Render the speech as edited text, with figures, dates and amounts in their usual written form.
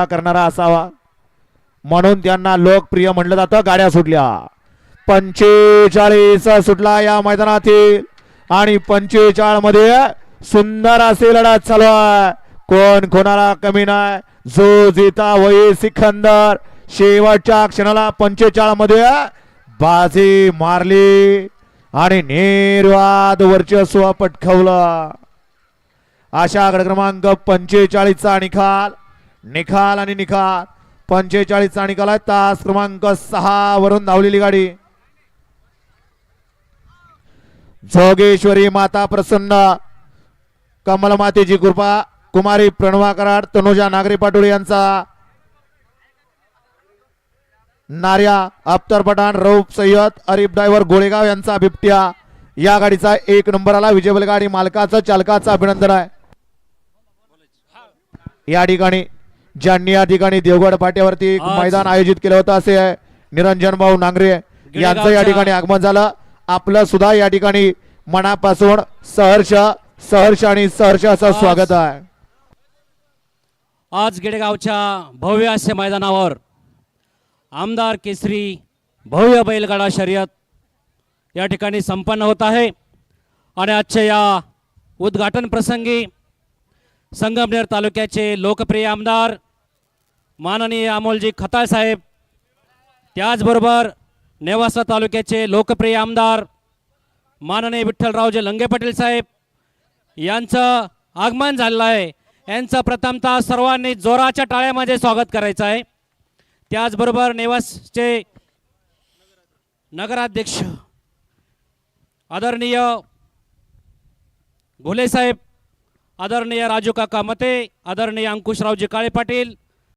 करणारा असावा म्हणून त्यांना लोकप्रिय म्हणलं जातं. गाड्या सुटल्या 45 सुटला या मैदानातील आणि 45 मध्ये सुंदर असे लढत चालू आहे. कोण कोणाला कमी नाही. जो जिता वही सिकंदर शेवटच्या क्षणाला 45 मध्ये बाजी मारली आणि निर्वाद वर्चस्व पटकावलं. अशा गट क्रमांक 45 चा निकाल आणि निकाल 45 चा निकाल आहे. तास क्रमांक 6 वरून धावलेली गाडी जोगेश्वरी माता प्रसन्न कमल मातेची कृपा कुमारी प्रणवा कराड तनुजा नागरी पाटोळे यांचा नार्या अख्तर पठाण रऊफ सय्यद अरिफ ड्रायव्हर गोळेगाव यांचा बिबट्या या गाडीचा 1 नंबर आला. विजय बैलगाडी मालकाचं चालकाचं अभिनंदन आहे. या ठिकाणी ज्यांनी या ठिकाणी देवगड फाट्यावरती एक मैदान आयोजित केलं होतं असे निरंजन भाऊ नांगरे यांचं या ठिकाणी आगमन झालं. आपलं सुद्धा या ठिकाणी मनापासून सहर्ष आणि सहर्ष असं स्वागत आहे. आज गेडेगावच्या भव्य असे मैदानावर आमदार केसरी भव्य बैलगाडा शर्यत या ठिकाणी संपन्न होत आहे आणि आजच्या या उद्घाटन प्रसंगी संगमनेर तालुक्याचे लोकप्रिय आमदार माननीय अमोलजी खताळ साहेब त्याचबरोबर नेवासा तालुक्याचे लोकप्रिय आमदार माननीय विठ्ठलरावजे लंगे पाटील साहेब यांचं आगमन झालेलं आहे. यांचं प्रथमतः सर्वांनी जोराच्या टाळ्यामध्ये स्वागत करायचं आहे. त्याचबरोबर नेवासचे नगराध्यक्ष आदरणीय घोले साहेब, आदरणीय राजू काका मते, आदरणीय अंकुशरावजी काळे पाटील,